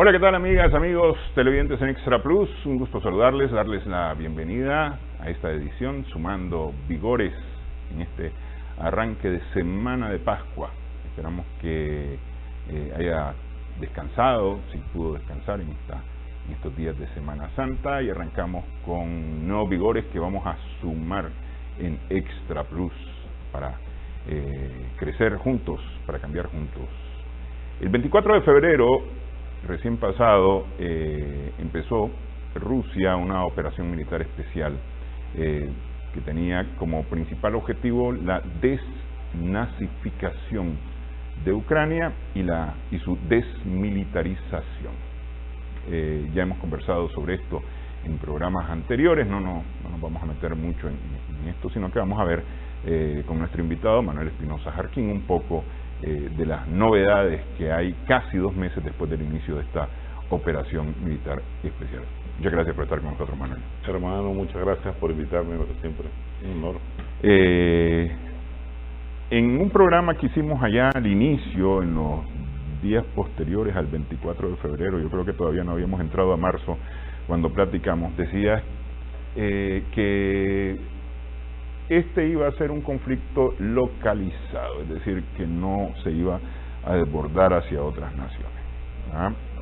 Hola, ¿qué tal amigas, amigos televidentes en Extra Plus? Un gusto saludarles, darles la bienvenida a esta edición, sumando vigores en este arranque de Semana de Pascua. Esperamos que haya descansado, si pudo descansar en estos días de Semana Santa, y arrancamos con nuevos vigores que vamos a sumar en Extra Plus para crecer juntos, para cambiar juntos. El 24 de febrero recién pasado empezó Rusia una operación militar especial que tenía como principal objetivo la desnazificación de Ucrania y su desmilitarización. Ya hemos conversado sobre esto en programas anteriores, no nos vamos a meter mucho en esto, sino que vamos a ver con nuestro invitado Manuel Espinosa Jarquín un poco de las novedades que hay casi 2 meses después del inicio de esta operación militar especial. Muchas gracias por estar con nosotros, Manuel. Hermano, muchas gracias por invitarme, porque siempre es un honor. En un programa que hicimos allá al inicio, en los días posteriores al 24 de febrero, yo creo que todavía no habíamos entrado a marzo, cuando platicamos, decías que este iba a ser un conflicto localizado, es decir, que no se iba a desbordar hacia otras naciones,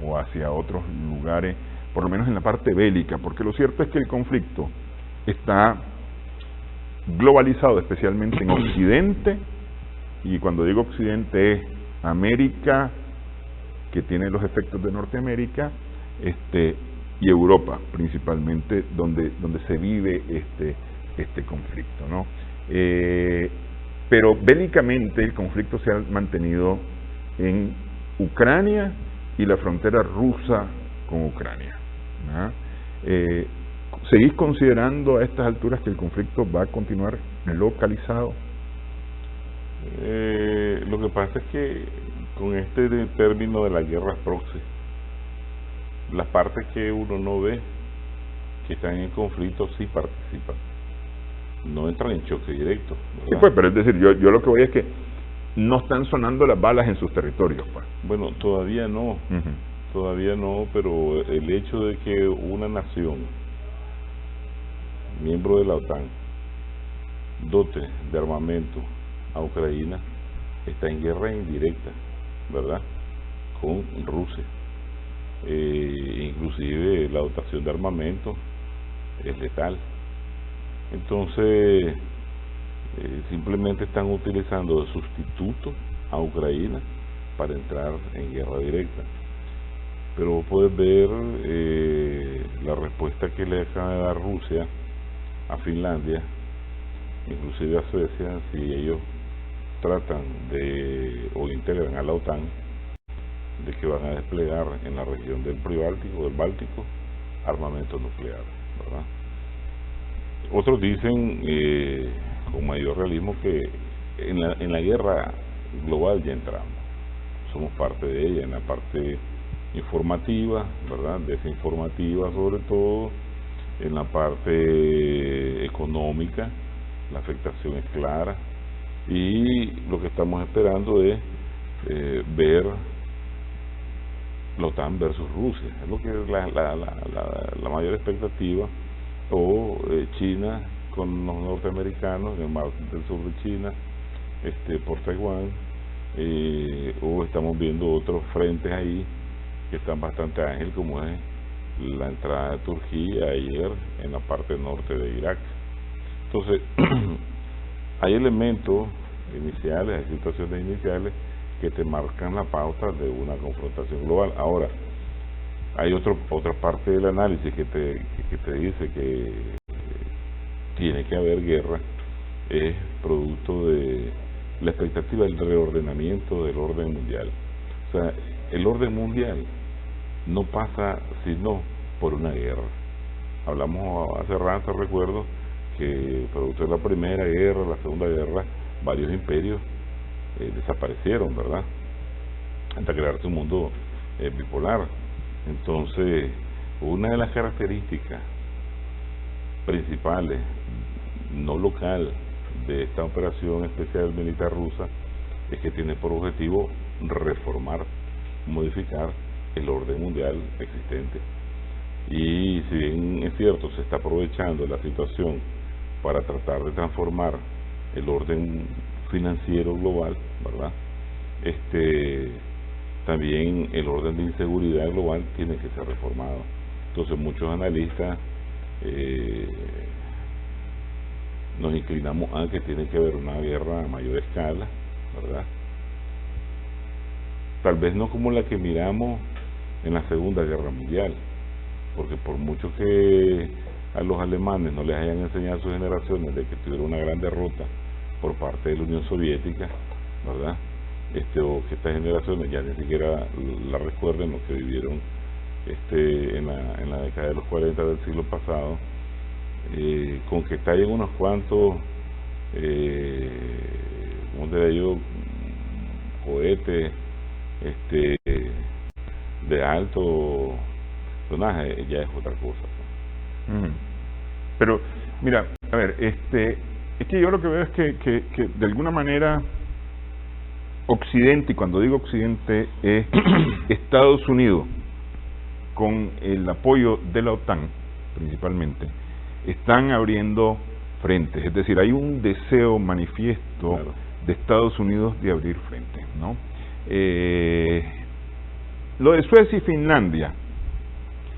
o hacia otros lugares, por lo menos en la parte bélica, porque lo cierto es que el conflicto está globalizado, especialmente en Occidente, y cuando digo Occidente es América, que tiene los efectos de Norteamérica, y Europa, principalmente, donde se vive este conflicto, ¿no? Pero bélicamente el conflicto se ha mantenido en Ucrania y la frontera rusa con Ucrania, ¿no? ¿Seguís considerando a estas alturas que el conflicto va a continuar localizado? Lo que pasa es que con este término de la guerra proxy, las partes que uno no ve que están en conflicto sí participan, no entran en choque directo, ¿verdad? Sí, pues, pero es decir, yo lo que voy es que no están sonando las balas en sus territorios, pues. Bueno, todavía no, todavía no, pero el hecho de que una nación, miembro de la OTAN, dote de armamento a Ucrania, está en guerra indirecta, ¿verdad?, con Rusia. Inclusive la dotación de armamento es letal. Entonces simplemente están utilizando de sustituto a Ucrania para entrar en guerra directa. Pero puedes ver la respuesta que le acaba de dar Rusia a Finlandia, inclusive a Suecia, si ellos tratan o integran a la OTAN, de que van a desplegar en la región del Báltico, armamento nuclear, ¿verdad? Otros dicen con mayor realismo que en la guerra global ya entramos, somos parte de ella, en la parte informativa, ¿verdad?, desinformativa sobre todo, en la parte económica, la afectación es clara, y lo que estamos esperando es ver la OTAN versus Rusia, es lo que es la mayor expectativa, o China con los norteamericanos en el mar del sur de China, por Taiwán, o estamos viendo otros frentes ahí que están bastante ágiles, como es la entrada de Turquía ayer en la parte norte de Irak. Entonces hay elementos iniciales, hay situaciones iniciales que te marcan la pauta de una confrontación global. Ahora, hay otra parte del análisis que te dice que tiene que haber guerra, es producto de la expectativa del reordenamiento del orden mundial. O sea, el orden mundial no pasa sino por una guerra. Hablamos hace rato, recuerdo, que producto de la Primera Guerra, la Segunda Guerra, varios imperios desaparecieron, ¿verdad?, hasta crearse un mundo bipolar. Entonces, una de las características principales, no local, de esta operación especial militar rusa es que tiene por objetivo reformar, modificar el orden mundial existente. Y si bien es cierto, se está aprovechando la situación para tratar de transformar el orden financiero global, ¿verdad? También el orden de inseguridad global tiene que ser reformado. Entonces muchos analistas nos inclinamos a que tiene que haber una guerra a mayor escala, ¿verdad? Tal vez no como la que miramos en la Segunda Guerra Mundial, porque por mucho que a los alemanes no les hayan enseñado a sus generaciones de que tuvieron una gran derrota por parte de la Unión Soviética, ¿verdad? O que estas generaciones ya ni siquiera la recuerden lo que vivieron en la década de los 40 del siglo pasado, con que estallen unos cuantos, ¿cómo diría yo?, cohetes de alto tonaje, ya es otra cosa. Pero, mira, a ver, es que yo lo que veo es que de alguna manera Occidente, y cuando digo Occidente es Estados Unidos, con el apoyo de la OTAN principalmente, están abriendo frentes, es decir, hay un deseo manifiesto, claro, de Estados Unidos de abrir frentes, ¿no? Lo de Suecia y Finlandia,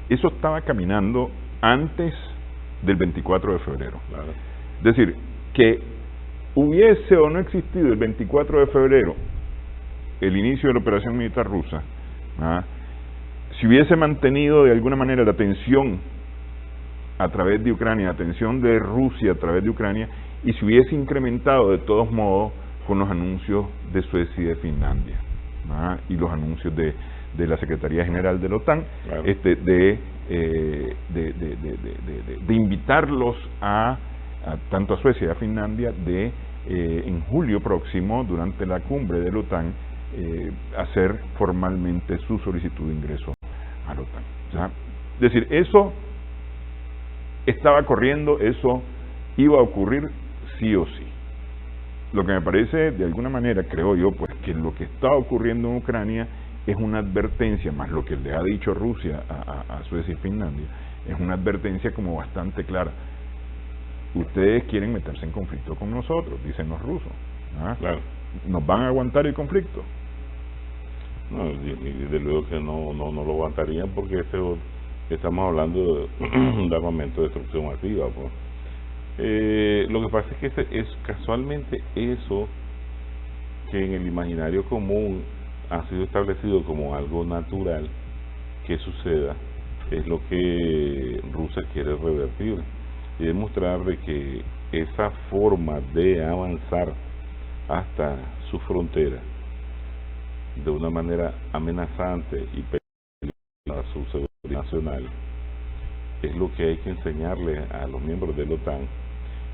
eso estaba caminando antes del 24 de febrero. Claro. Es decir, que hubiese o no existido el 24 de febrero el inicio de la operación militar rusa, si hubiese mantenido de alguna manera la tensión a través de Ucrania, la tensión de Rusia a través de Ucrania, y se hubiese incrementado de todos modos con los anuncios de Suecia y de Finlandia, y los anuncios de la Secretaría General de la OTAN, claro, de invitarlos tanto a Suecia y a Finlandia en julio próximo, durante la cumbre de la OTAN, hacer formalmente su solicitud de ingreso a la OTAN. ¿Ya? Es decir, eso estaba corriendo, eso iba a ocurrir sí o sí. Lo que me parece, de alguna manera, creo yo, pues que lo que está ocurriendo en Ucrania es una advertencia, más lo que le ha dicho Rusia a Suecia y Finlandia, es una advertencia como bastante clara. Ustedes quieren meterse en conflicto con nosotros, dicen los rusos. Claro. ¿Nos van a aguantar el conflicto? No, desde luego que no lo aguantarían, porque estamos hablando de un armamento de destrucción masiva, pues. Lo que pasa es que es casualmente eso que en el imaginario común ha sido establecido como algo natural que suceda, es lo que Rusia quiere revertir y demostrar de que esa forma de avanzar hasta su frontera de una manera amenazante y peligrosa a su seguridad nacional es lo que hay que enseñarle a los miembros de la OTAN,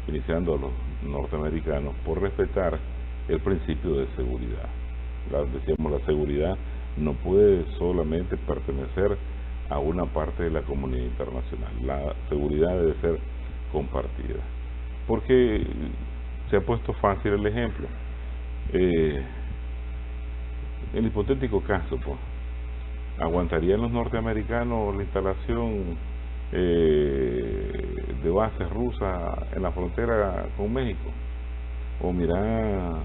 iniciando a los norteamericanos, por respetar el principio de seguridad. Decíamos, la seguridad no puede solamente pertenecer a una parte de la comunidad internacional. La seguridad debe ser compartida. Porque se ha puesto fácil el ejemplo. El hipotético caso, pues, ¿aguantarían los norteamericanos la instalación de bases rusas en la frontera con México? O mira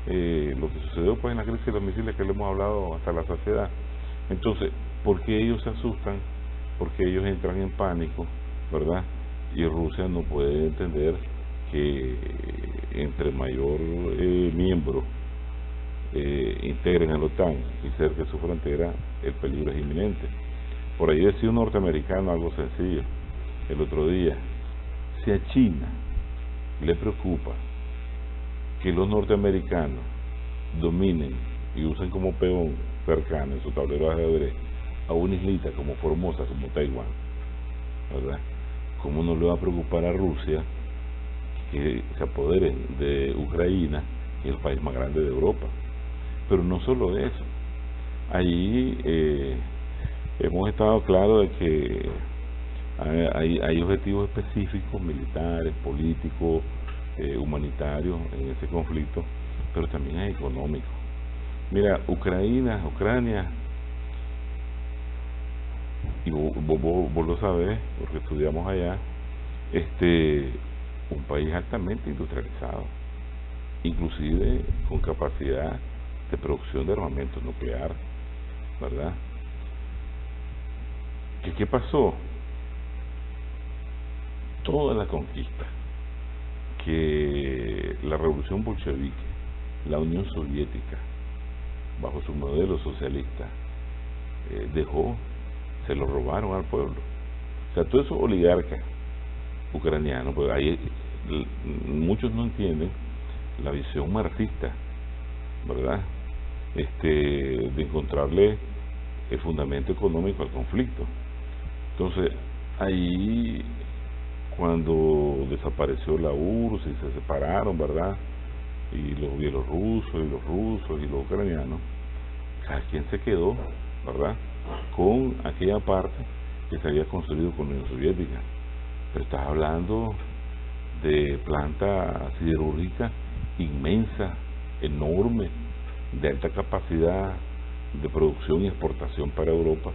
lo que sucedió pues en la crisis de los misiles, que le hemos hablado hasta la saciedad. Entonces, ¿por qué ellos se asustan? Porque ellos entran en pánico, ¿verdad? Y Rusia no puede entender que entre mayor miembro integren a la OTAN y cerca de su frontera, el peligro es inminente. Por ahí decía un norteamericano algo sencillo el otro día: si a China le preocupa que los norteamericanos dominen y usen como peón cercano en su tablero de ajedrez a una islita como Formosa, como Taiwán, ¿verdad? ¿Cómo no le va a preocupar a Rusia que se apoderen de Ucrania, que es el país más grande de Europa? Pero no solo eso, allí hemos estado claros de que hay objetivos específicos, militares, políticos, humanitarios en ese conflicto, pero también hay económicos. Mira, Ucrania y vos lo sabés, porque estudiamos allá, un país altamente industrializado, inclusive con capacidad de producción de armamento nuclear, ¿verdad? ¿Qué pasó? Toda la conquista que la revolución bolchevique, la Unión Soviética, bajo su modelo socialista, dejó, se lo robaron al pueblo. O sea, todos esos oligarcas ucranianos, pues ahí muchos no entienden la visión marxista, ¿verdad? De encontrarle el fundamento económico al conflicto. Entonces, ahí, cuando desapareció la URSS y se separaron, ¿verdad? Y los bielorrusos y los rusos y los ucranianos, cada quien se quedó, ¿verdad?, con aquella parte que se había construido con la Unión Soviética. Pero estás hablando de planta siderúrgica inmensa, enorme, de alta capacidad de producción y exportación para Europa.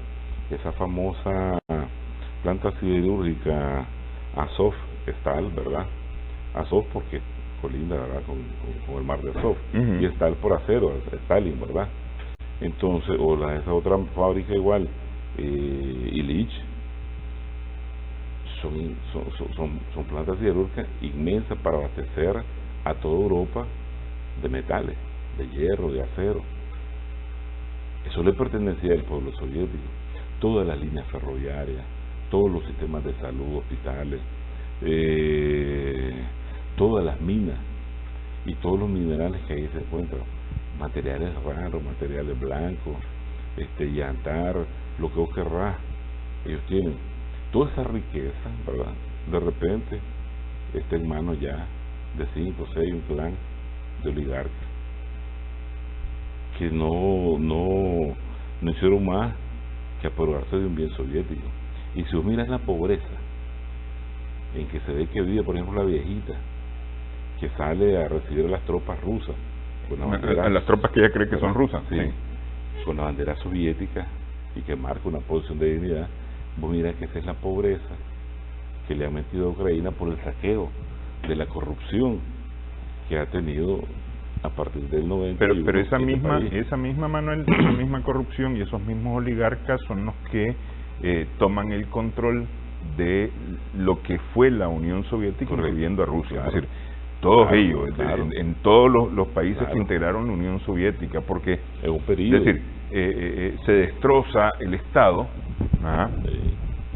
Esa famosa planta siderúrgica Azovstal, ¿verdad? Azov porque colinda, ¿verdad?, con el mar de Azov, y Stal por acero, Stalin, ¿verdad? Entonces, o esa otra fábrica igual, Ilich, son plantas siderúrgicas inmensas para abastecer a toda Europa de metales, de hierro, de acero. Eso le pertenecía al pueblo soviético. Todas las líneas ferroviarias, todos los sistemas de salud, hospitales, todas las minas y todos los minerales que ahí se encuentran, materiales raros, materiales blancos, llantar, lo que vos querrás, ellos tienen toda esa riqueza, ¿verdad? De repente está en manos ya de 5 o 6, un clan de oligarcas que no hicieron más que aprobarse de un bien soviético. Y si vos miras la pobreza en que se ve que vive, por ejemplo, la viejita que sale a recibir a las tropas rusas, con la bandera, a las tropas que ella cree que son rusas, sí, con la bandera soviética, y que marca una posición de dignidad, vos mirás que esa es la pobreza que le ha metido a Ucrania por el saqueo, de la corrupción que ha tenido a partir del 90. Pero esa misma, Manuel, esa misma corrupción y esos mismos oligarcas son los que toman el control de lo que fue la Unión Soviética, incluyendo a Rusia. Claro. Es decir, todos ellos, en todos los países que integraron la Unión Soviética, porque es un periodo. Es decir, se destroza el Estado,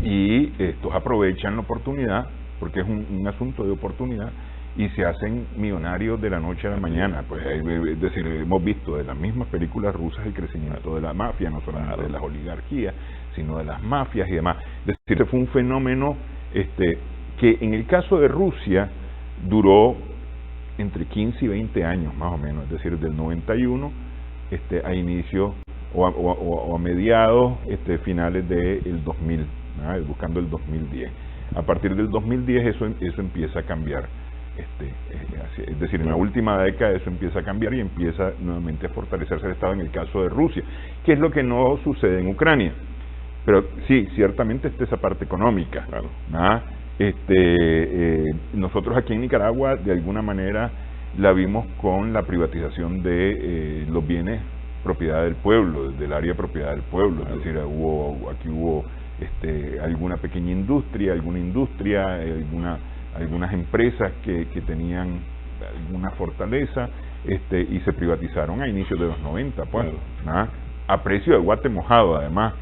y estos aprovechan la oportunidad, porque es un asunto de oportunidad, y se hacen millonarios de la noche a la mañana. Pues es decir, hemos visto de las mismas películas rusas el crecimiento de la mafia, no solamente de las oligarquías, sino de las mafias y demás. Es decir, fue un fenómeno que en el caso de Rusia duró entre 15 y 20 años más o menos, es decir, del 91 a inicio o a mediados finales del 2000, buscando el 2010. A partir del 2010 eso empieza a cambiar. Es decir, en la última década eso empieza a cambiar y empieza nuevamente a fortalecerse el Estado en el caso de Rusia, que es lo que no sucede en Ucrania. Pero sí, ciertamente está esa parte económica. Claro. Nosotros aquí en Nicaragua de alguna manera la vimos con la privatización de los bienes propiedad del pueblo, del área propiedad del pueblo. Claro. Es decir, aquí hubo alguna pequeña industria, algunas empresas que tenían alguna fortaleza y se privatizaron a inicios de los 90, pues, a precio de guate mojado además,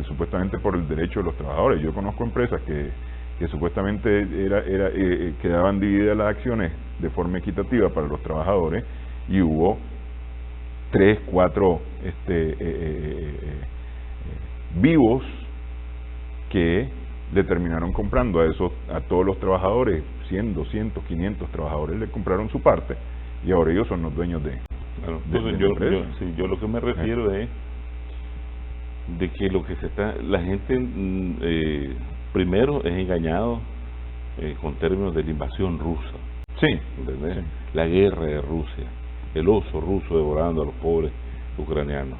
supuestamente por el derecho de los trabajadores. Yo conozco empresas que supuestamente quedaban divididas las acciones de forma equitativa para los trabajadores, y hubo 3, 4 vivos que le terminaron comprando a todos los trabajadores, 100, 200, 500 trabajadores le compraron su parte, y ahora ellos son los dueños de yo lo que me refiero es de que la gente primero es engañado con términos de la invasión rusa. Sí, ¿entendés? Sí. La guerra de Rusia, el oso ruso devorando a los pobres ucranianos.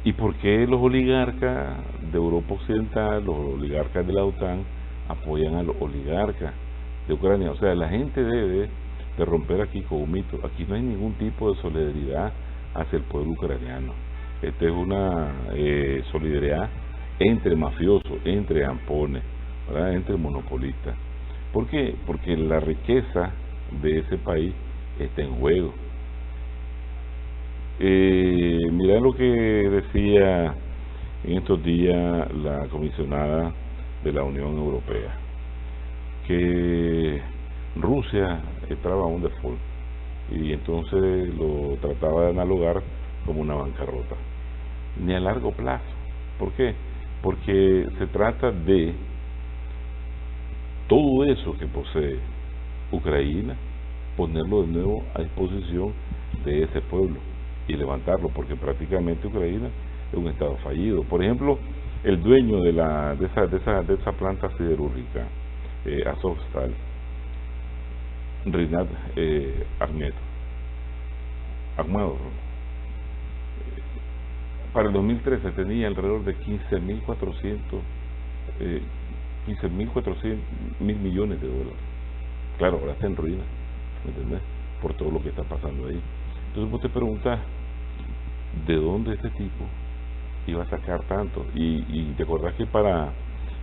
¿Y por qué los oligarcas de Europa Occidental, los oligarcas de la OTAN, apoyan a los oligarcas de Ucrania? O sea, la gente debe de romper aquí con un mito. Aquí no hay ningún tipo de solidaridad hacia el pueblo ucraniano. Esta es una solidaridad entre mafiosos, entre ampones, ¿verdad? Entre monopolistas. ¿Por qué? Porque la riqueza de ese país está en juego. Mirá lo que decía en estos días la comisionada de la Unión Europea, que Rusia entraba a un default y entonces lo trataba de analogar como una bancarrota, ni a largo plazo. ¿Por qué? Porque se trata de todo eso que posee Ucrania, ponerlo de nuevo a disposición de ese pueblo y levantarlo, porque prácticamente Ucrania es un estado fallido. Por ejemplo, el dueño de esa planta siderúrgica, Azovstal, Rinat Akhmedov, para el 2013 tenía alrededor de 15.400 mil millones de dólares. Claro, ahora está en ruina, ¿me entendés? Por todo lo que está pasando ahí. Entonces vos te preguntás, ¿de dónde este tipo iba a sacar tanto? Y te acordás que para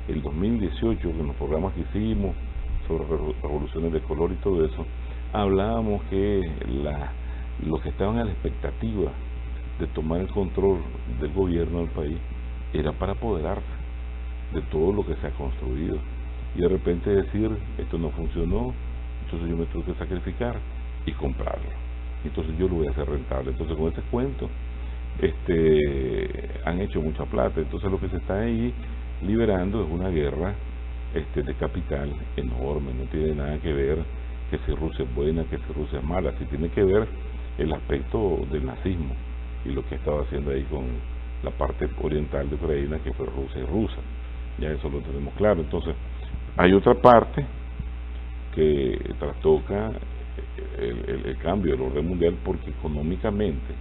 el 2018, en los programas que hicimos sobre revoluciones de color y todo eso, hablábamos que los que estaban a la expectativa de tomar el control del gobierno del país era para apoderarse de todo lo que se ha construido, y de repente decir, esto no funcionó, entonces yo me tuve que sacrificar y comprarlo, entonces yo lo voy a hacer rentable. Entonces con este cuento han hecho mucha plata. Entonces lo que se está ahí liberando es una guerra de capital enorme. No tiene nada que ver que si Rusia es buena, que si Rusia es mala. Sí tiene que ver el aspecto del nazismo y lo que estaba haciendo ahí con la parte oriental de Ucrania, que fue Rusia y Rusia. Ya eso lo tenemos claro. Entonces hay otra parte que trastoca el cambio del orden mundial, porque económicamente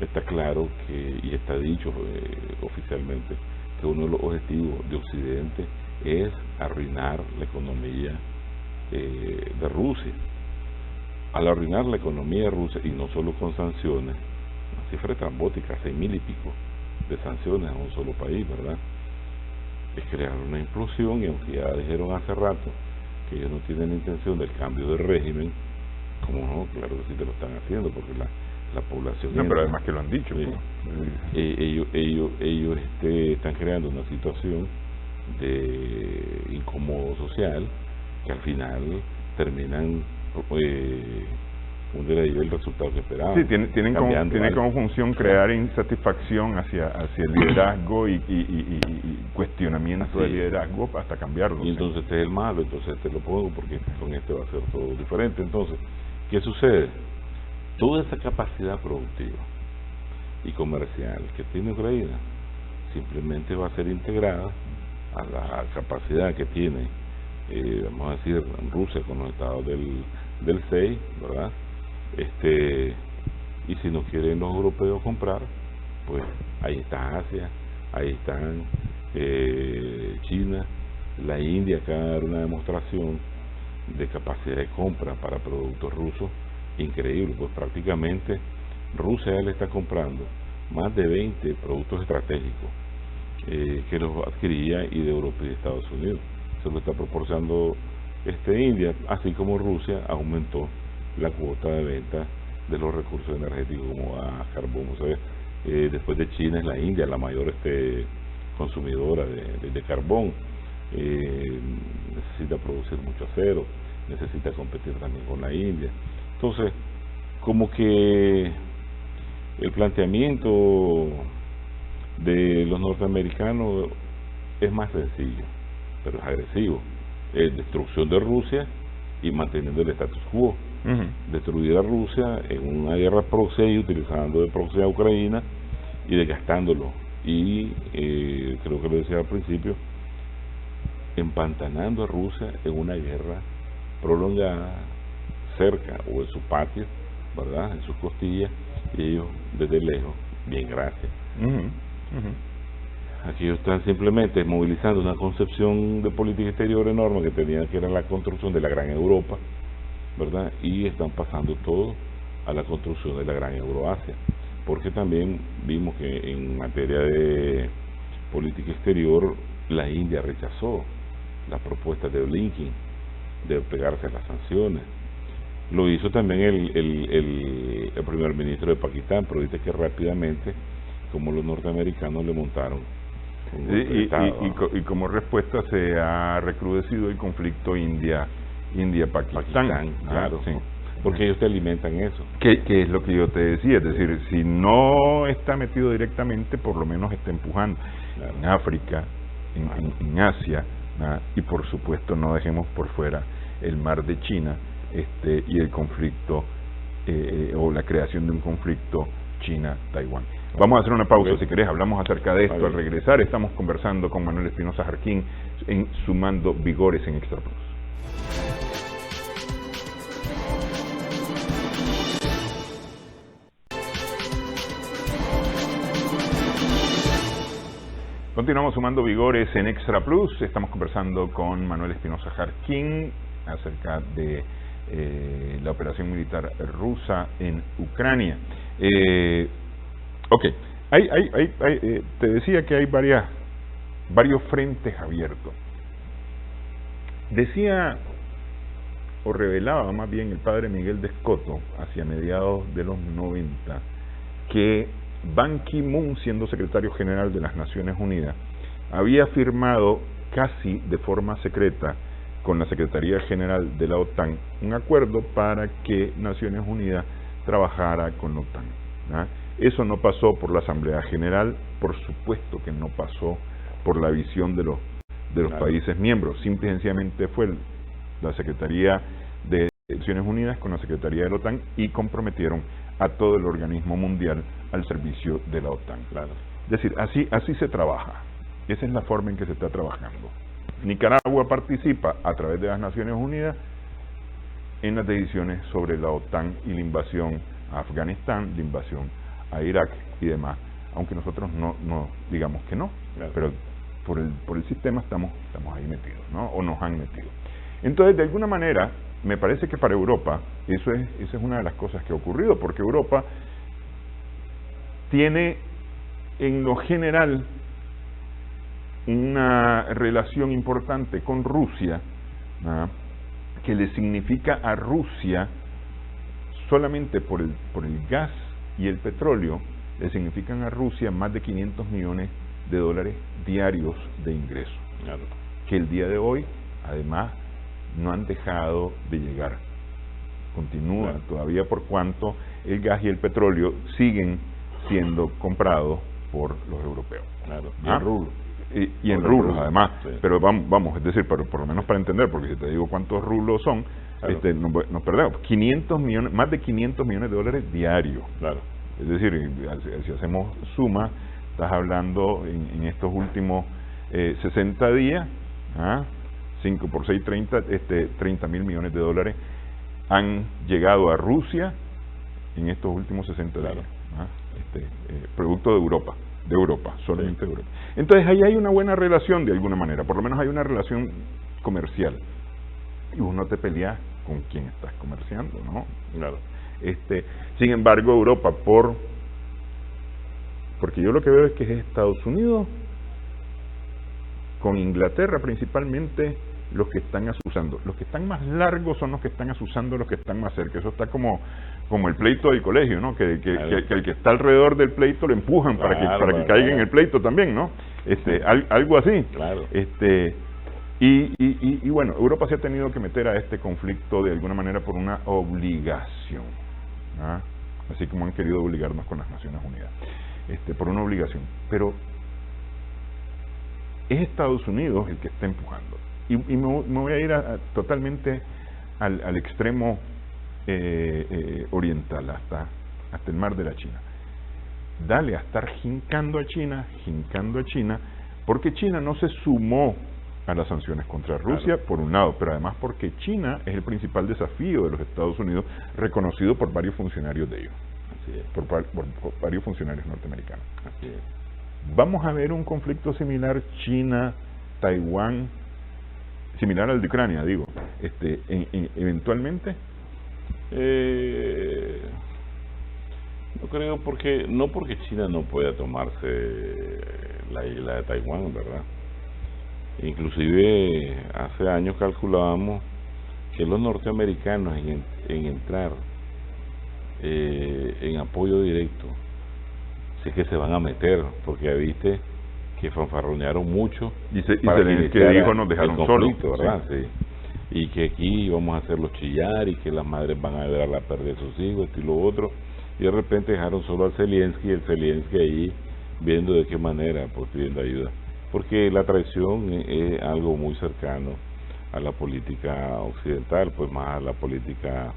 está claro que, y está dicho oficialmente, que uno de los objetivos de Occidente es arruinar la economía de Rusia. Al arruinar la economía de Rusia, y no solo con sanciones, una cifra estrambótica, 6.000 y pico de sanciones a un solo país, ¿verdad? Es crear una implosión. Y aunque ya dijeron hace rato que ellos no tienen la intención del cambio de régimen, como no, claro que sí te lo están haciendo, porque la población... No, pero además que lo han dicho. Sí, ellos están creando una situación de incómodo social, que al final terminan el resultado que esperaban. Sí, tiene como función crear insatisfacción hacia el liderazgo y cuestionamiento del liderazgo hasta cambiarlo. Y entonces este es el malo, entonces lo pongo porque con este va a ser todo diferente. Entonces, ¿qué sucede? Toda esa capacidad productiva y comercial que tiene Ucrania simplemente va a ser integrada a la capacidad que tiene, vamos a decir, Rusia con los estados del 6, ¿verdad? Y si no quieren los europeos comprar, pues ahí está Asia, ahí están China, la India acaba de dar una demostración de capacidad de compra para productos rusos increíble. Pues prácticamente Rusia ya le está comprando más de 20 productos estratégicos que los adquiría, y de Europa y de Estados Unidos se lo está proporcionando India, así como Rusia aumentó la cuota de venta de los recursos energéticos como gas, carbón. O sea, después de China es la India la mayor consumidora de carbón. Necesita producir mucho acero, necesita competir también con la India. Entonces, como que el planteamiento de los norteamericanos es más sencillo, pero es agresivo. Es destrucción de Rusia y manteniendo el status quo. Destruir a Rusia en una guerra proxy, y utilizando de proxy a Ucrania y desgastándolo. Y creo que lo decía al principio, empantanando a Rusia en una guerra prolongada cerca o en su patio ¿verdad?, en sus costillas, y ellos desde lejos, bien, gracias. Aquí ellos están simplemente movilizando una concepción de política exterior enorme que tenían, que era la construcción de la gran Europa, ¿verdad?, y están pasando todo a la construcción de la gran Euroasia, porque también vimos que en materia de política exterior la India rechazó la propuesta de Blinken de pegarse a las sanciones. Lo hizo también el primer ministro de Pakistán, pero viste que rápidamente, como los norteamericanos le montaron un golpe de Estado, y como respuesta se ha recrudecido el conflicto India-Pakistán. Claro, sí. Porque ellos te alimentan eso. Que es lo que yo te decía, es decir, si no está metido directamente, por lo menos está empujando. Claro. En África, en Asia, y por supuesto no dejemos por fuera el mar de China, y el conflicto o la creación de un conflicto China-Taiwán. Vamos a hacer una pausa, si querés, hablamos acerca de esto al regresar. Estamos conversando con Manuel Espinosa Jarquín en Sumando Vigores en Extra Plus. Continuamos Sumando Vigores en Extra Plus. Estamos conversando con Manuel Espinosa Jarquín acerca de la operación militar rusa en Ucrania. Ok, te decía que hay varios frentes abiertos. Decía, o revelaba más bien el padre Miguel de Escoto, hacia mediados de los 90, que Ban Ki-moon, siendo secretario general de las Naciones Unidas, había firmado casi de forma secreta con la Secretaría General de la OTAN un acuerdo para que Naciones Unidas trabajara con la OTAN, ¿no? Eso no pasó por la Asamblea General, por supuesto que no pasó por la visión de los países miembros, simple y sencillamente fue la Secretaría de Naciones Unidas con la Secretaría de la OTAN y comprometieron a todo el organismo mundial al servicio de la OTAN. Claro. Es decir, así se trabaja, esa es la forma en que se está trabajando. Nicaragua participa a través de las Naciones Unidas en las decisiones sobre la OTAN y la invasión a Afganistán, la invasión a Irak y demás, aunque nosotros no digamos que no, claro, pero por el sistema estamos ahí metidos, ¿no? O nos han metido. Entonces, de alguna manera, me parece que para Europa esa es una de las cosas que ha ocurrido, porque Europa tiene en lo general una relación importante con Rusia, ¿no?, que le significa a Rusia, solamente por el gas y el petróleo, le significan a Rusia más de 500 millones de dólares diarios de ingresos, claro, que el día de hoy, además, no han dejado de llegar. Continúan todavía, por cuanto el gas y el petróleo siguen siendo comprados por los europeos. Claro, y en rublos. Y en rublos, además. Sí. Pero vamos, es decir, por lo menos para entender, porque si te digo cuántos rublos son, claro, nos perdemos. 500 millones, más de 500 millones de dólares diarios. Claro. Es decir, si hacemos suma, estás hablando en estos últimos 60 días, 5 por 6, 30 mil millones de dólares han llegado a Rusia en estos últimos 60 días, producto de Europa, solamente de Europa. Entonces ahí hay una buena relación de alguna manera, por lo menos hay una relación comercial, y vos no te peleas con quien estás comerciando, ¿no? Claro. Sin embargo, Europa, porque yo lo que veo es que es Estados Unidos con Inglaterra principalmente los que están asusando. Los que están más largos son los que están asusando, los que están más cerca. Eso está como el pleito del colegio, ¿no? Que el que está alrededor del pleito lo empujan para que caiga en el pleito también, ¿no? Algo así. Claro. Y bueno, Europa se ha tenido que meter a este conflicto de alguna manera por una obligación, ¿no? Así como han querido obligarnos con las Naciones Unidas, por una obligación. Pero es Estados Unidos el que está empujando. Y me voy a ir totalmente al extremo oriental, hasta el mar de la China. Dale a estar jincando a China, porque China no se sumó a las sanciones contra Rusia, por un lado, pero además porque China es el principal desafío de los Estados Unidos, reconocido por varios funcionarios de ellos, por varios funcionarios norteamericanos. Así es. ¿Vamos a ver un conflicto similar China, Taiwán, similar al de Ucrania, digo, eventualmente? No creo, no porque China no pueda tomarse la isla de Taiwán, ¿verdad? Inclusive hace años calculábamos que los norteamericanos en entrar en apoyo directo, sé que se van a meter, porque ya viste que fanfarronearon mucho y que dijo nos dejaron solos, ¿verdad? Sí. Y que aquí vamos a hacerlos chillar y que las madres van a ver a la pérdida de sus hijos, esto y lo otro, y de repente dejaron solo al Zelensky, y el Zelensky ahí viendo de qué manera, pues pidiendo ayuda, porque la traición es algo muy cercano a la política occidental, pues más a la política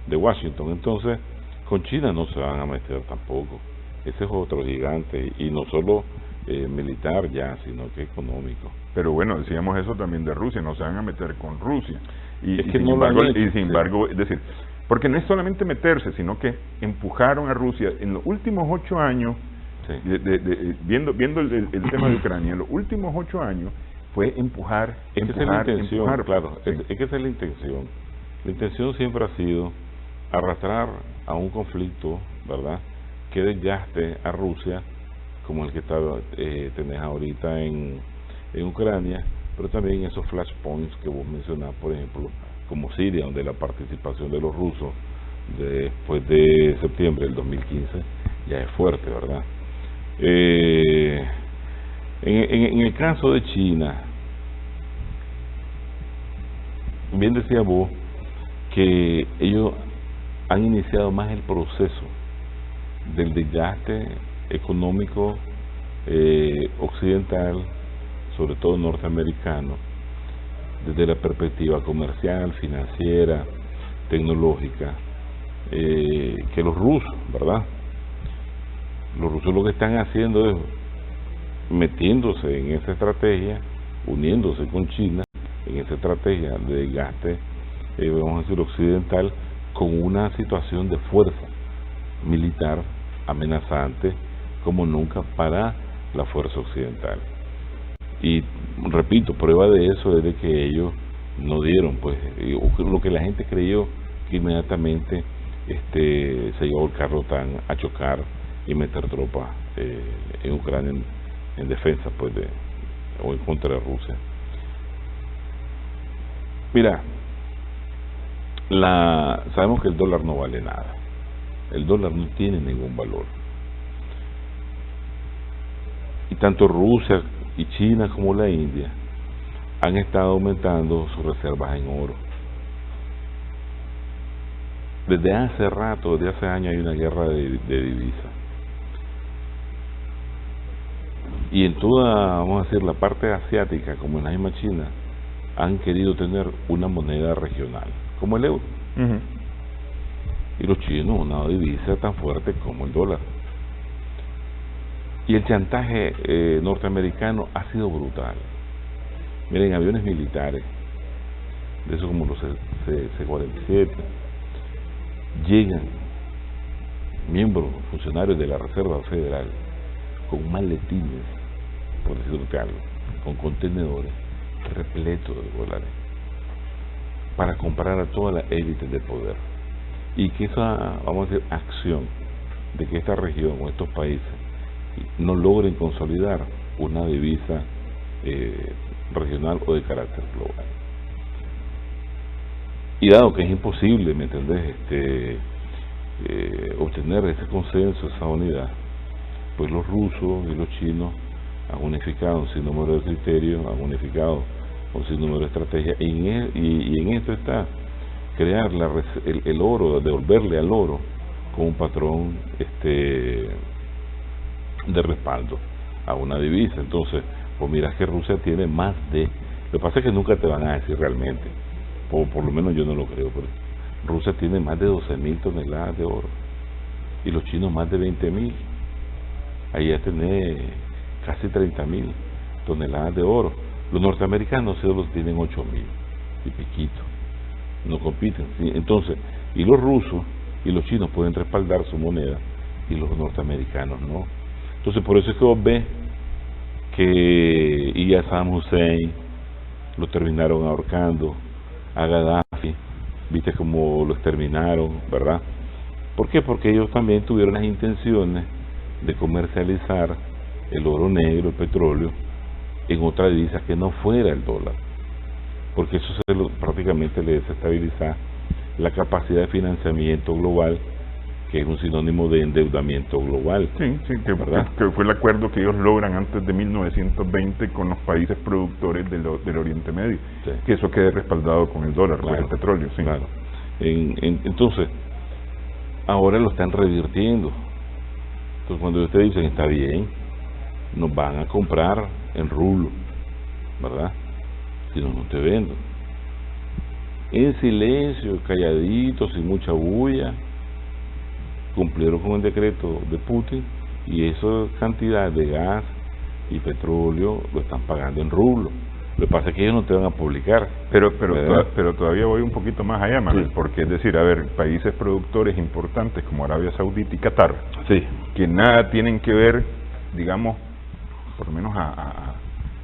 de Washington. Entonces con China no se van a meter tampoco, ese es otro gigante, y no solo militar ya, sino que económico. Pero bueno, decíamos eso también de Rusia, no se van a meter con Rusia. Y sin embargo, es decir, porque no es solamente meterse, sino que empujaron a Rusia en los últimos 8 años, viendo el tema de Ucrania, en los últimos 8 años fue empujar. Es que esa es la intención, claro, es que esa es la intención. La intención siempre ha sido arrastrar a un conflicto, ¿verdad?, que desgaste a Rusia, como el que tenés ahorita en Ucrania, pero también esos flashpoints que vos mencionás, por ejemplo, como Siria, donde la participación de los rusos después de septiembre del 2015 ya es fuerte, ¿verdad? En el caso de China, bien decía vos que ellos han iniciado más el proceso del desgaste económico occidental, sobre todo norteamericano, desde la perspectiva comercial, financiera, tecnológica, que los rusos, ¿verdad? Los rusos lo que están haciendo es metiéndose en esa estrategia, uniéndose con China en esa estrategia de desgaste, vamos a decir, occidental, con una situación de fuerza militar amenazante como nunca para la fuerza occidental. Y repito, prueba de eso es de que ellos no dieron, pues, lo que la gente creyó, que inmediatamente se iba a volcar la OTAN a chocar y meter tropas en Ucrania en defensa, pues, o en contra de Rusia. Mira, sabemos que el dólar no vale nada, el dólar no tiene ningún valor, y tanto Rusia y China como la India han estado aumentando sus reservas en oro. Desde hace rato, desde hace años, hay una guerra de divisas, y en toda, vamos a decir, la parte asiática, como en la misma China, han querido tener una moneda regional como el euro. Y los chinos una divisa tan fuerte como el dólar. Y el chantaje norteamericano ha sido brutal. Miren, aviones militares, de esos como los C-47, llegan miembros, funcionarios de la Reserva Federal, con maletines, por decirlo algo, con contenedores repletos de dólares, para comprar a toda la élite de poder. Y que esa, vamos a decir, acción de que esta región o estos países no logren consolidar una divisa regional o de carácter global. Y dado que es imposible, ¿me entendés?, obtener ese consenso, esa unidad, pues los rusos y los chinos han unificado un sinnúmero de criterios, han unificado un sinnúmero de estrategias, y en esto está crear el oro, devolverle al oro con un patrón de respaldo a una divisa. Entonces, pues mira que Rusia tiene más de, lo que pasa es que nunca te van a decir realmente, por lo menos yo no lo creo, pero Rusia tiene más de 12.000 toneladas de oro y los chinos más de 20.000. Ahí ya tenés casi 30.000 toneladas de oro. Los norteamericanos solo tienen 8.000 y piquito, no compiten, ¿sí? Entonces, y los rusos y los chinos pueden respaldar su moneda y los norteamericanos no. Entonces, por eso es que vos ves que y a Saddam Hussein lo terminaron ahorcando, a Gaddafi, viste cómo lo exterminaron, ¿verdad? ¿Por qué? Porque ellos también tuvieron las intenciones de comercializar el oro negro, el petróleo, en otra divisa que no fuera el dólar, porque eso prácticamente le desestabiliza la capacidad de financiamiento global, que es un sinónimo de endeudamiento global. Sí, que fue el acuerdo que ellos logran antes de 1920 con los países productores del Oriente Medio, sí. Que eso quede respaldado con el dólar, claro, con el petróleo. Sí. Claro. Entonces, ahora lo están revirtiendo. Entonces, cuando ustedes dicen, está bien, nos van a comprar en rublo, ¿verdad? Si no te vendo. En silencio, calladitos, sin mucha bulla, cumplieron con el decreto de Putin y esa cantidad de gas y petróleo lo están pagando en rublo. Lo que pasa es que ellos no te van a publicar. Pero todavía voy un poquito más allá, Manuel, sí. Porque es decir, a ver, países productores importantes como Arabia Saudita y Qatar, sí, que nada tienen que ver, digamos, por lo menos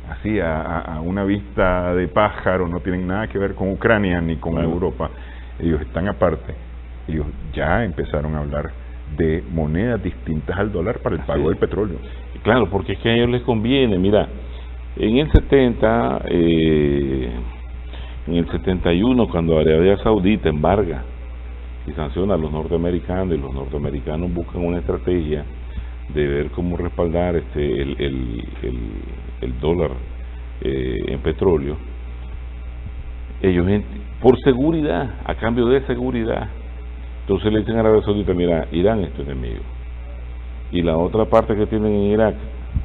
así a una vista de pájaro, no tienen nada que ver con Ucrania ni con Europa, ellos están aparte, ellos ya empezaron a hablar de monedas distintas al dólar para el pago del petróleo. Claro, porque es que a ellos les conviene. Mira, en el 70, en el 71, cuando Arabia Saudita embarga y sanciona a los norteamericanos, y los norteamericanos buscan una estrategia de ver cómo respaldar el dólar en petróleo, ellos por seguridad, a cambio de seguridad, entonces le dicen a Arabia Saudita, mira, Irán es tu enemigo, y la otra parte que tienen en Irak,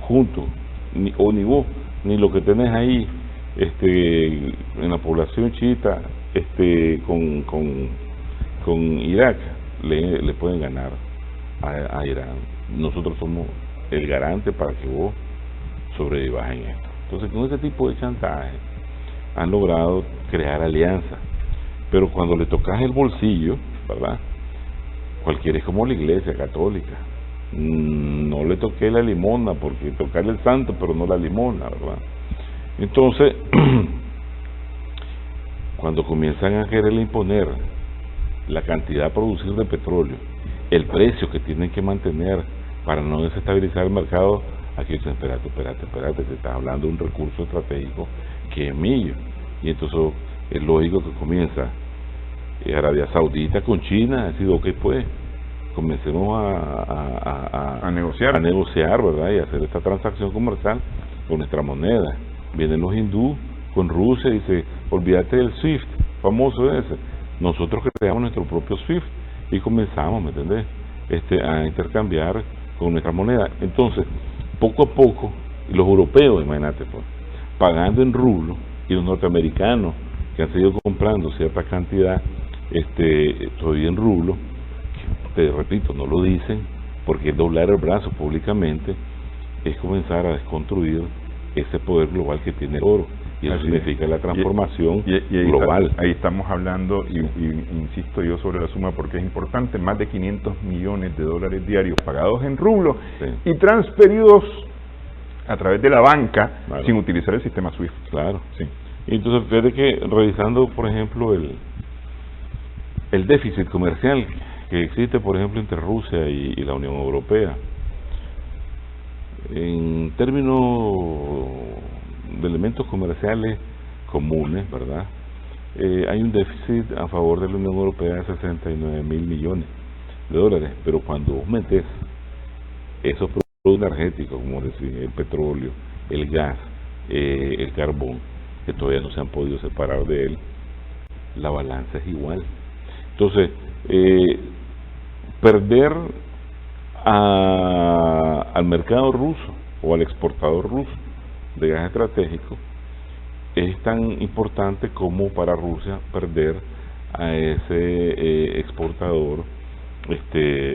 junto, ni vos, ni lo que tenés ahí, en la población chiita, con Irak, le pueden ganar a Irán. Nosotros somos el garante para que vos sobrevivas en esto. Entonces, con ese tipo de chantaje han logrado crear alianzas, pero cuando le tocas el bolsillo, ¿verdad? Cualquiera es como la Iglesia Católica, no le toqué la limosna, porque tocarle el santo pero no la limosna, ¿verdad? Entonces cuando comienzan a quererle imponer la cantidad a producir de petróleo, el precio que tienen que mantener para no desestabilizar el mercado, aquí dicen, espérate, te estás hablando de un recurso estratégico que es mío, y entonces es lógico que comienza Arabia Saudita con China, ha sido ok, pues comencemos a negociar, ¿verdad? Y hacer esta transacción comercial con nuestra moneda. Vienen los hindúes con Rusia y dice, olvídate del SWIFT, famoso ese. Nosotros creamos nuestro propio SWIFT y comenzamos, ¿me entendés? A intercambiar con nuestra moneda. Entonces, poco a poco, los europeos, imagínate, pues, pagando en rublo, y los norteamericanos que han seguido comprando cierta cantidad todavía en rublo, te repito, no lo dicen, porque doblar el brazo públicamente es comenzar a desconstruir ese poder global que tiene el oro, y eso significa la transformación global. Ahí estamos hablando, y insisto yo sobre la suma porque es importante, más de 500 millones de dólares diarios pagados en rublo, sí, y transferidos a través de la banca, claro, sin utilizar el sistema SWIFT. Claro, sí. Y entonces, fíjate que revisando, por ejemplo, el déficit comercial que existe, por ejemplo, entre Rusia y la Unión Europea, en términos de elementos comerciales comunes, ¿verdad? Hay un déficit a favor de la Unión Europea de 69.000 millones de dólares, pero cuando vos metes esos productos energéticos, como decir, el petróleo, el gas, el carbón, que todavía no se han podido separar de él, la balanza es igual. Entonces, perder al mercado ruso o al exportador ruso de gas estratégico es tan importante como para Rusia perder a ese exportador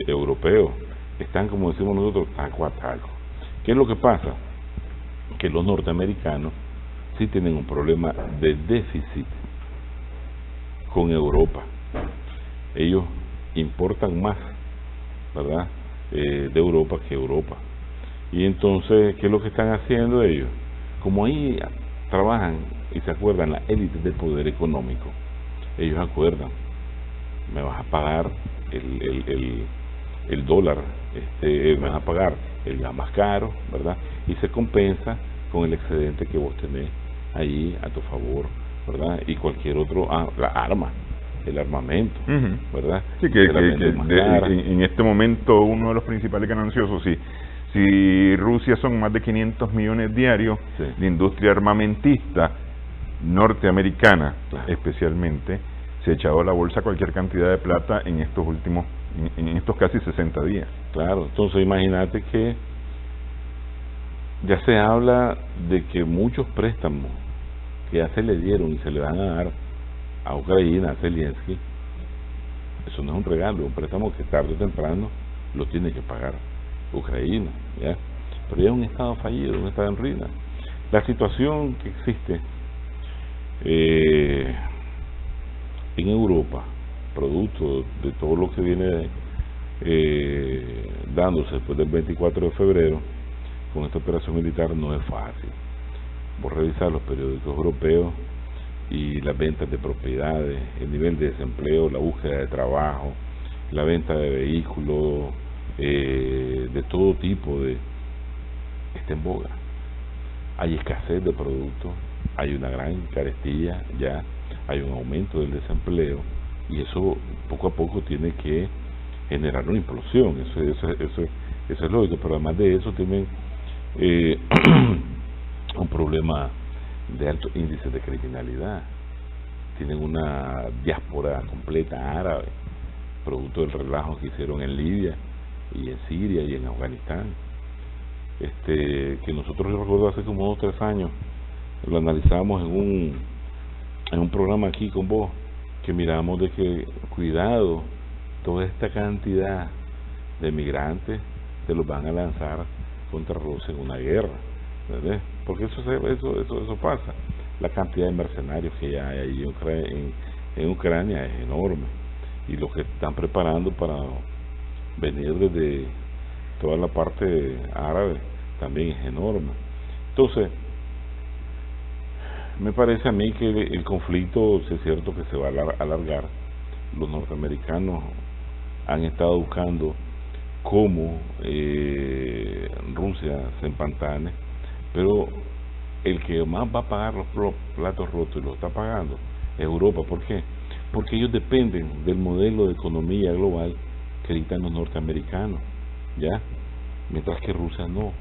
europeo. Están, como decimos nosotros, taco a taco. ¿Qué es lo que pasa? Que los norteamericanos sí tienen un problema de déficit con Europa. Ellos importan más, ¿verdad?, de Europa que Europa. Y entonces, ¿qué es lo que están haciendo ellos? Como ahí trabajan y se acuerdan la élite del poder económico, ellos acuerdan, me vas a pagar el dólar, me vas a pagar el gas más caro, ¿verdad? Y se compensa con el excedente que vos tenés ahí a tu favor, ¿verdad? Y cualquier otro, la arma, el armamento, ¿verdad? Sí, en este momento uno de los principales gananciosos, si Rusia son más de 500 millones diarios, sí, la industria armamentista norteamericana, claro, especialmente, se ha echado a la bolsa cualquier cantidad de plata en estos casi 60 días. Claro, entonces imagínate que ya se habla de que muchos préstamos que ya se le dieron y se le van a dar a Ucrania, a Zelensky, eso no es un regalo, es un préstamo que tarde o temprano lo tiene que pagar Ucrania, ¿ya? Pero ya es un estado fallido, un estado en ruina. La situación que existe en Europa, producto de todo lo que viene dándose después del 24 de febrero con esta operación militar, no es fácil. Vos revisar los periódicos europeos y las ventas de propiedades, el nivel de desempleo, la búsqueda de trabajo, la venta de vehículos de todo tipo está en boga. Hay escasez de productos, hay una gran carestía, ya hay un aumento del desempleo, y eso poco a poco tiene que generar una implosión. Eso es lógico, pero además de eso tienen un problema de alto índice de criminalidad. Tienen una diáspora completa árabe, producto del relajo que hicieron en Libia y en Siria y en Afganistán, que nosotros, yo recuerdo hace como 2 o 3 años, lo analizamos en un programa aquí con vos, que miramos de que, cuidado, toda esta cantidad de migrantes se los van a lanzar contra Rusia en una guerra, ¿verdad? Porque eso pasa. La cantidad de mercenarios que ya hay ahí en Ucrania es enorme, y lo que están preparando para venir desde toda la parte árabe también es enorme. Entonces, me parece a mí que el conflicto, si es cierto que se va a alargar, los norteamericanos han estado buscando cómo Rusia se empantane, pero el que más va a pagar los platos rotos, y lo está pagando, es Europa. ¿Por qué? Porque ellos dependen del modelo de economía global que dictan los norteamericanos, ¿ya? Mientras que Rusia no,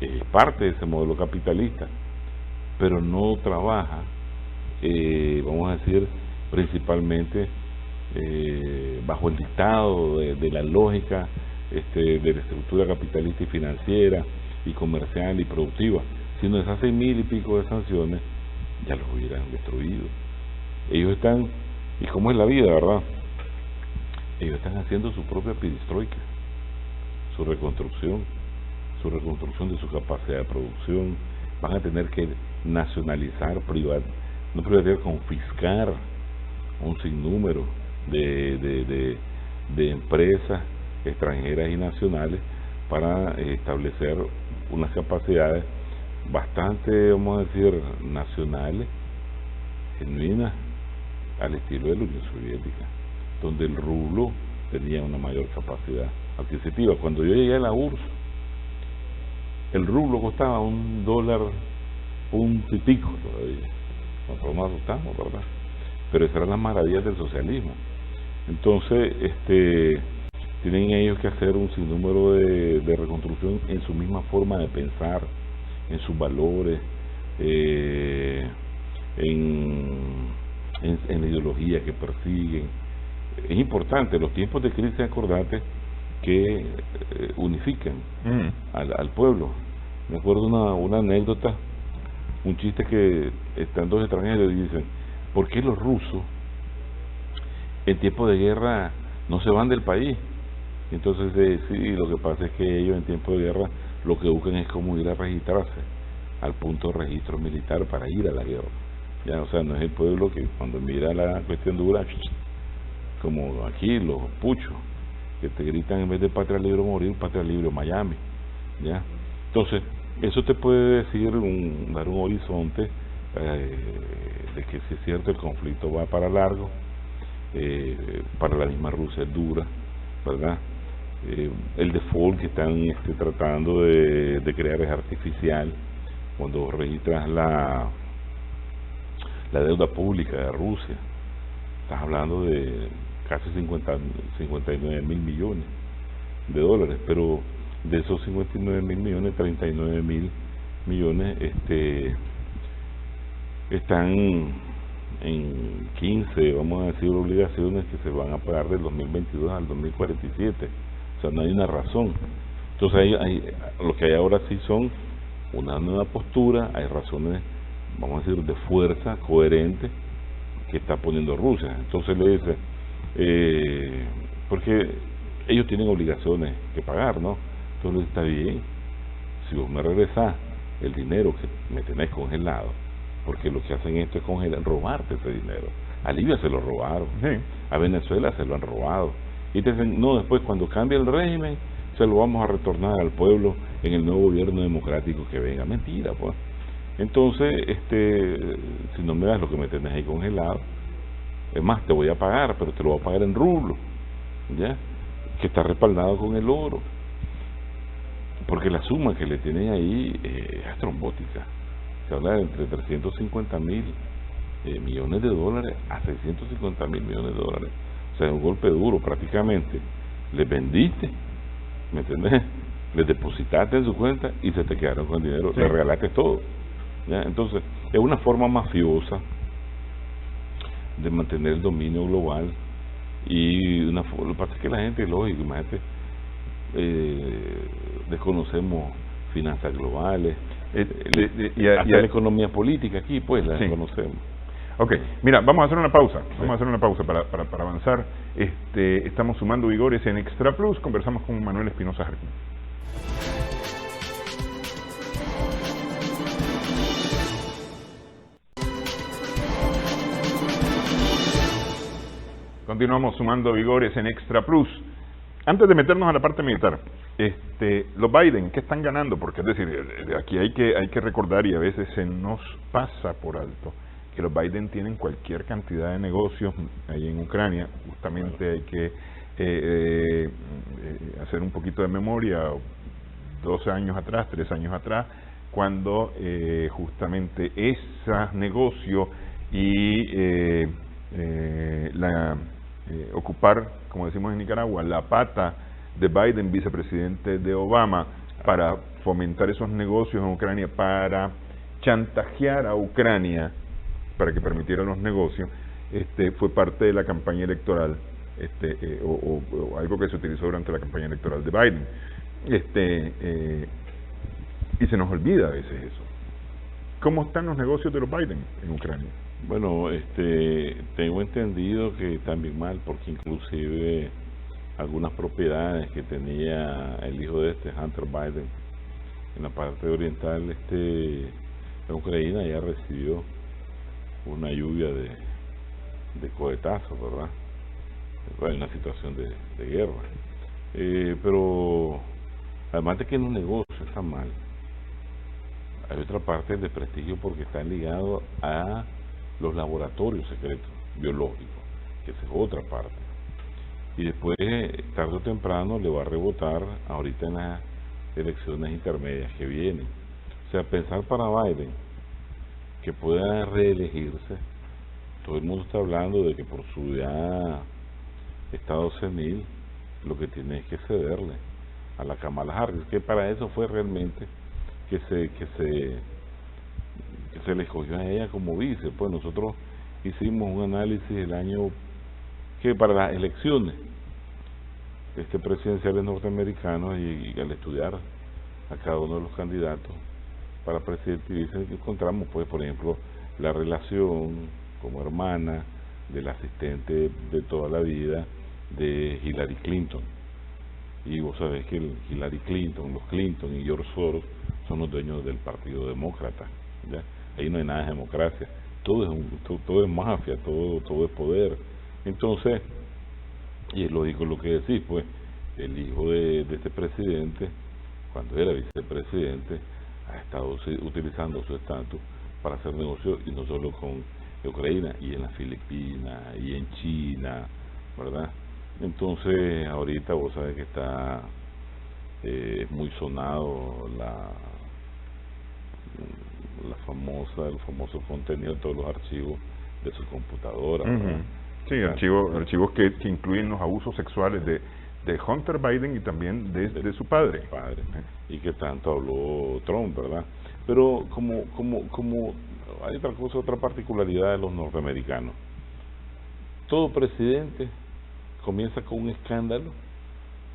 es parte de ese modelo capitalista, pero no trabaja, vamos a decir, principalmente bajo el dictado de la lógica de la estructura capitalista y financiera y comercial y productiva, sino esas 6.000 y pico de sanciones ya los hubieran destruido. Ellos están, y cómo es la vida, ¿verdad? Ellos están haciendo su propia perestroika, su reconstrucción de su capacidad de producción. Van a tener que nacionalizar, no privatizar, confiscar un sinnúmero de empresas extranjeras y nacionales para establecer unas capacidades bastante, vamos a decir, nacionales, genuinas, al estilo de la Unión Soviética, donde el rublo tenía una mayor capacidad adquisitiva. Cuando yo llegué a la URSS, el rublo costaba $1 punto y pico todavía. Nosotros nos asustamos, ¿verdad? Pero esas eran las maravillas del socialismo. Entonces, tienen ellos que hacer un sinnúmero de reconstrucción en su misma forma de pensar, en sus valores, en la ideología que persiguen. Es importante, los tiempos de crisis, acordate que unifican al pueblo. Me acuerdo una anécdota, un chiste, que están 2 extranjeros y dicen: ¿por qué los rusos en tiempo de guerra no se van del país? Entonces sí, lo que pasa es que ellos en tiempo de guerra lo que buscan es cómo ir a registrarse al punto de registro militar para ir a la guerra. Ya, o sea, no es el pueblo que cuando mira la cuestión dura, como aquí los puchos, que te gritan en vez de patria libre o morir, patria libre o Miami. Ya, entonces eso te puede decir dar un horizonte de que si es cierto el conflicto va para largo, para la misma Rusia es dura, ¿verdad? El default que están tratando de crear es artificial. Cuando registras la deuda pública de Rusia, estás hablando de casi 59 mil millones de dólares, pero de esos 59 mil millones, 39 mil millones están en 15, vamos a decir, obligaciones que se van a pagar del 2022 al 2047. O sea, no hay una razón. Entonces lo que hay ahora sí son una nueva postura, hay razones, vamos a decir, de fuerza coherente que está poniendo Rusia. Entonces le dice, porque ellos tienen obligaciones que pagar, ¿no? Entonces está bien, si vos me regresás el dinero que me tenés congelado, porque lo que hacen esto es congelar, robarte ese dinero. A Libia se lo robaron, Sí. a Venezuela se lo han robado, y te dicen, no, después cuando cambie el régimen se lo vamos a retornar al pueblo en el nuevo gobierno democrático que venga. Mentira, pues. Entonces, si no me das lo que me tenés ahí congelado, es más, te voy a pagar, pero te lo voy a pagar en rublo, ¿ya? Que está respaldado con el oro, porque la suma que le tienen ahí es astrombótica. Se habla de entre 350 mil millones de dólares a 650 mil millones de dólares. O sea, un golpe duro prácticamente. Les vendiste, ¿me entendés? Les depositaste en su cuenta y se te quedaron con el dinero, sí. Les regalaste todo, ¿ya? Entonces, es una forma mafiosa de mantener el dominio global. Y lo que pasa es que la gente, lógico, imagínate, desconocemos finanzas globales, hasta la economía política aquí, pues la desconocemos. Ok, mira, vamos a hacer una pausa, para avanzar. Estamos sumando vigores en Extra Plus, conversamos con Manuel Espinosa Jarquín. Continuamos sumando vigores en Extra Plus. Antes de meternos a la parte militar, los Biden, ¿qué están ganando? Porque es decir, aquí hay que recordar, y a veces se nos pasa por alto, que los Biden tienen cualquier cantidad de negocios ahí en Ucrania. Justamente hay que hacer un poquito de memoria, 2 años atrás, 3 años atrás, cuando justamente esos negocios y ocupar, como decimos en Nicaragua, la pata de Biden, vicepresidente de Obama, para fomentar esos negocios en Ucrania, para chantajear a Ucrania para que permitiera los negocios, fue parte de la campaña electoral, o algo que se utilizó durante la campaña electoral de Biden. Y se nos olvida a veces eso. ¿Cómo están los negocios de los Biden en Ucrania? Bueno, tengo entendido que están bien mal, porque inclusive algunas propiedades que tenía el hijo de Hunter Biden en la parte oriental de Ucrania ya recibió una lluvia de cohetazos, ¿verdad? Hay una situación de guerra, pero además de que en un negocio está mal, hay otra parte de prestigio, porque están ligados a los laboratorios secretos biológicos, que esa es otra parte. Y después, tarde o temprano, le va a rebotar ahorita en las elecciones intermedias que vienen. O sea, pensar para Biden que pueda reelegirse, todo el mundo está hablando de que por su ya estado senil, lo que tiene es que cederle a la Kamala Harris, que para eso fue realmente que se le escogió a ella como vice. Pues nosotros hicimos un análisis el año que para las elecciones presidenciales norteamericanos, y al estudiar a cada uno de los candidatos para presidente, dicen que encontramos, pues, por ejemplo, la relación como hermana del asistente de toda la vida de Hillary Clinton. Y vos sabés que Hillary Clinton, los Clinton y George Soros son los dueños del Partido Demócrata, ¿ya? Ahí no hay nada de democracia, todo es mafia, todo es poder. Entonces, y es lógico lo que decís, pues, el hijo de este presidente, cuando era vicepresidente, ha estado utilizando su estatus para hacer negocios, y no solo con Ucrania, y en las Filipinas, y en China, ¿verdad? Entonces, ahorita vos sabés que está muy sonado el famoso contenido de todos los archivos de su computadora, ¿verdad? Sí, archivos que incluyen los abusos sexuales de Hunter Biden y también de su padre. Y que tanto habló Trump, ¿verdad? Pero como hay otra particularidad de los norteamericanos. Todo presidente comienza con un escándalo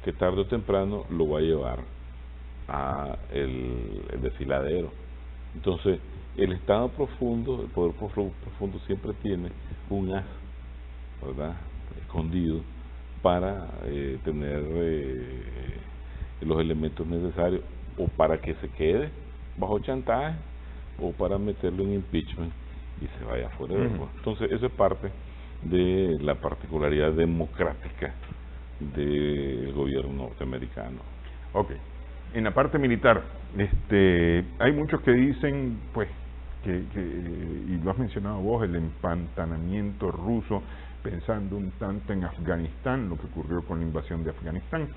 que tarde o temprano lo va a llevar a el desfiladero. Entonces, el Estado profundo, el poder profundo siempre tiene un as, ¿verdad?, escondido para tener los elementos necesarios, o para que se quede bajo chantaje, o para meterlo en impeachment y se vaya fuera del juego. Entonces, eso es parte de la particularidad democrática del gobierno norteamericano. Ok. En la parte militar, hay muchos que dicen, pues, y lo has mencionado vos, el empantanamiento ruso, pensando un tanto en Afganistán, lo que ocurrió con la invasión de Afganistán,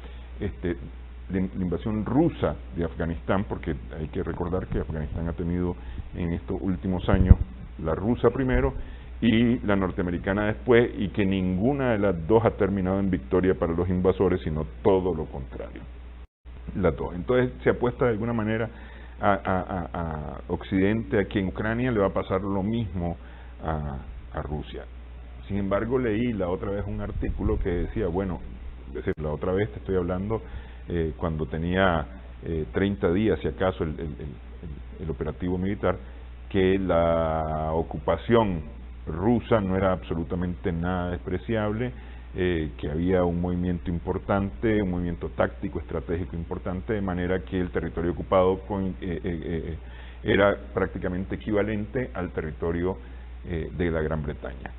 la invasión rusa de Afganistán, porque hay que recordar que Afganistán ha tenido en estos últimos años la rusa primero y la norteamericana después, y que ninguna de las dos ha terminado en victoria para los invasores, sino todo lo contrario, las dos. Entonces se apuesta de alguna manera a Occidente, a que en Ucrania le va a pasar lo mismo a Rusia. Sin embargo, leí la otra vez un artículo que decía, bueno, es decir, la otra vez te estoy hablando cuando tenía 30 días, si acaso, el operativo militar, que la ocupación rusa no era absolutamente nada despreciable, que había un movimiento importante, un movimiento táctico, estratégico importante, de manera que el territorio ocupado era prácticamente equivalente al territorio de la Gran Bretaña,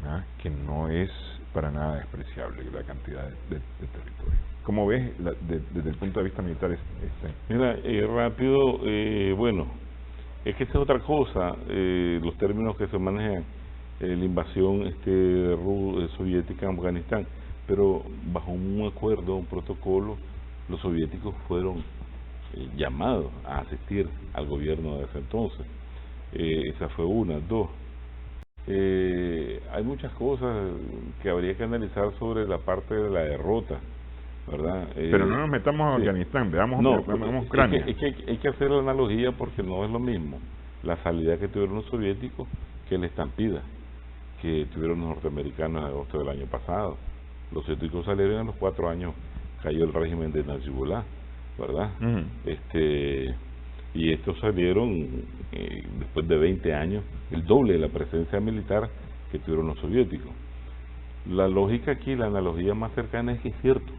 ¿verdad?, que no es para nada despreciable la cantidad de territorio. ¿Cómo ves desde el punto de vista militar? Mira, rápido, bueno, es que esta es otra cosa, los términos que se manejan, la invasión soviética en Afganistán, pero bajo un acuerdo, un protocolo, los soviéticos fueron llamados a asistir al gobierno de ese entonces. Esa fue una. Dos, hay muchas cosas que habría que analizar sobre la parte de la derrota, ¿verdad? Pero no nos metamos a Afganistán, veamos Ucrania. Es que hay que hacer la analogía, porque no es lo mismo la salida que tuvieron los soviéticos que la estampida que tuvieron los norteamericanos en agosto del año pasado. Los soviéticos salieron a los 4 años, cayó el régimen de Nazibullah, ¿verdad? Y estos salieron después de 20 años, el doble de la presencia militar que tuvieron los soviéticos. La lógica aquí, la analogía más cercana es que es cierto,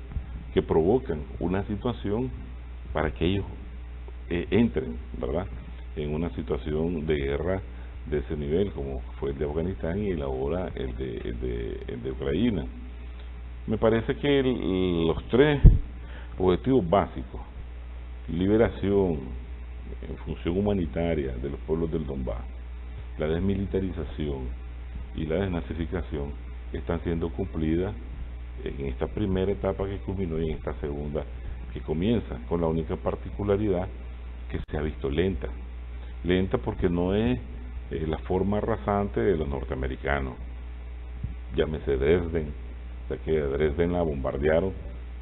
que provocan una situación para que ellos entren, ¿verdad?, en una situación de guerra de ese nivel, como fue el de Afganistán y ahora el de Ucrania. Me parece que los tres objetivos básicos, liberación, función humanitaria de los pueblos del Donbass, la desmilitarización y la desnazificación, están siendo cumplidas en esta primera etapa que culminó y en esta segunda que comienza, con la única particularidad que se ha visto lenta porque no es la forma arrasante de los norteamericanos. Llámese Dresden, o sea que Dresden la bombardearon,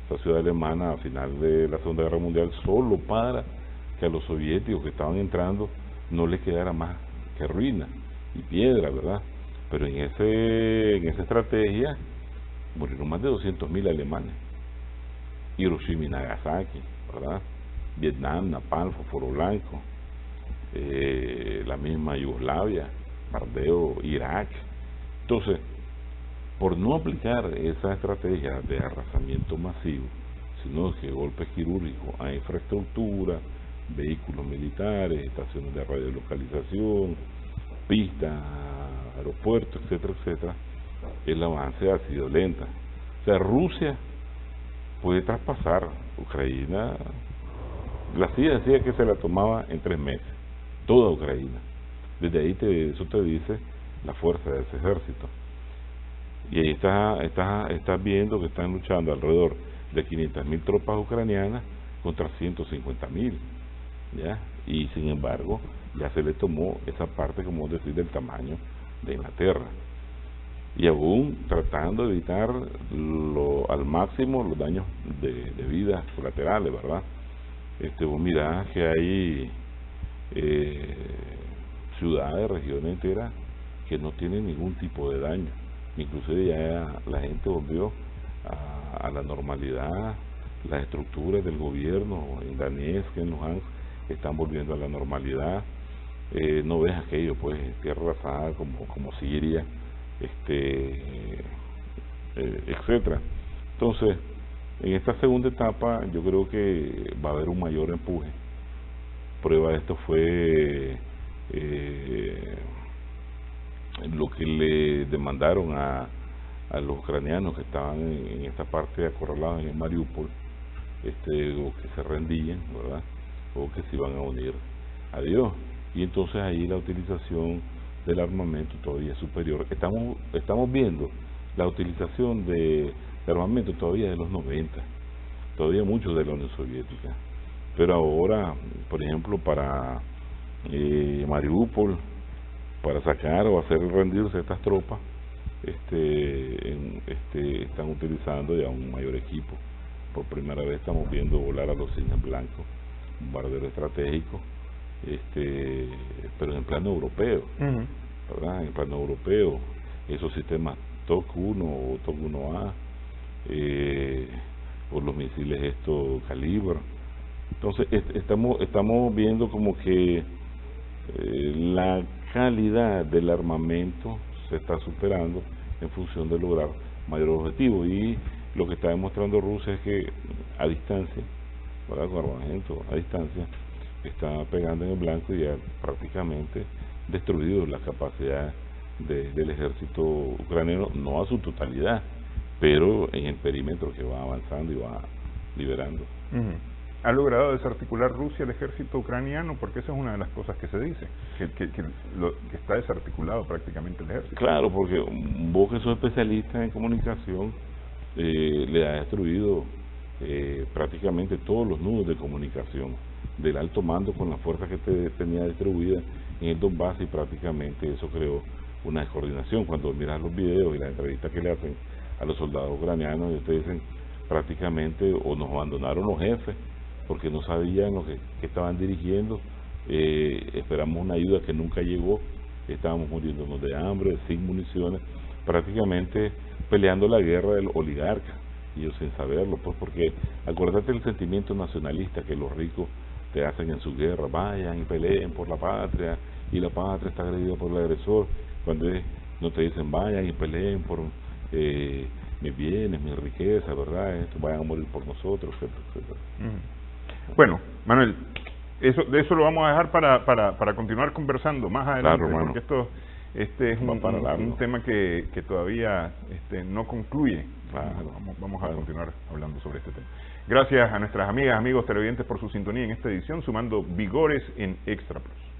esa ciudad alemana, a final de la Segunda Guerra Mundial, solo para que a los soviéticos que estaban entrando no les quedara más que ruina y piedra, ¿verdad? Pero en esa estrategia murieron más de 200.000 alemanes. Hiroshima y Nagasaki, ¿verdad? Vietnam, Napalm, Fósforo Blanco, la misma Yugoslavia, Bardeo, Irak. Entonces, por no aplicar esa estrategia de arrasamiento masivo, sino que golpes quirúrgicos a infraestructura, vehículos militares, estaciones de radiolocalización, pistas, aeropuertos, etcétera, etcétera, el avance ha sido lento. O sea, Rusia puede traspasar Ucrania. La CIA decía que se la tomaba en 3 meses, toda Ucrania. Desde ahí eso te dice la fuerza de ese ejército. Y ahí estás viendo que están luchando alrededor de 500.000 tropas ucranianas contra 150.000, ¿ya? Y sin embargo, ya se le tomó esa parte, como decir, del tamaño de Inglaterra. Y aún tratando de evitar al máximo los daños de vidas colaterales, ¿verdad? Vos mirás que hay ciudades, regiones enteras que no tienen ningún tipo de daño. Inclusive ya la gente volvió a la normalidad, las estructuras del gobierno en Donetsk, en Luhansk, están volviendo a la normalidad. No ves aquello, pues, tierra arrasada como Siria, etcétera. Entonces, en esta segunda etapa yo creo que va a haber un mayor empuje. Prueba de esto fue lo que le demandaron a los ucranianos que estaban en esta parte acorralados en el Mariupol, o que se rendían, ¿verdad? O que se iban a unir a Dios. Y entonces ahí la utilización del armamento todavía es superior. Estamos viendo la utilización de armamento todavía de los 90, todavía mucho de la Unión Soviética. Pero ahora, por ejemplo, para Mariupol, para sacar o hacer rendirse estas tropas, están utilizando ya un mayor equipo. Por primera vez estamos viendo volar a los cines blancos, bombarderos estratégicos, pero en plano europeo, ¿verdad? En plano europeo, esos sistemas TOC 1 o TOC 1A, o los misiles Calibre. Entonces estamos viendo como que la calidad del armamento se está superando en función de lograr mayor objetivo, y lo que está demostrando Rusia es que a distancia, ¿verdad? Con armamento a distancia, está pegando en el blanco y ha prácticamente destruido la capacidad del ejército ucraniano, no a su totalidad, pero en el perímetro que va avanzando y va liberando. ¿Ha logrado desarticular Rusia el ejército ucraniano? Porque esa es una de las cosas que se dice, que está desarticulado prácticamente el ejército. Claro, porque vos que sos especialista en comunicación, le ha destruido prácticamente todos los nudos de comunicación del alto mando con la fuerza que tenía distribuida en el Donbass, y prácticamente eso creó una descoordinación. Cuando miras los videos y las entrevistas que le hacen a los soldados ucranianos, ellos te dicen prácticamente, o nos abandonaron los jefes porque no sabían lo que estaban dirigiendo, esperamos una ayuda que nunca llegó, estábamos muriéndonos de hambre, sin municiones, prácticamente peleando la guerra del oligarca, y ellos sin saberlo, pues, porque acuérdate del sentimiento nacionalista que los ricos te hacen en su guerra: vayan y peleen por la patria, y la patria está agredida por el agresor, cuando no te dicen vayan y peleen por mis bienes, mis riquezas, ¿verdad? Vayan a morir por nosotros, etcétera, etcétera. Bueno, Manuel, de eso lo vamos a dejar para continuar conversando más adelante, claro, porque este es un tema que todavía no concluye. Claro. Vamos a continuar hablando sobre este tema. Gracias a nuestras amigas, amigos televidentes por su sintonía en esta edición, sumando vigores en Extra Plus.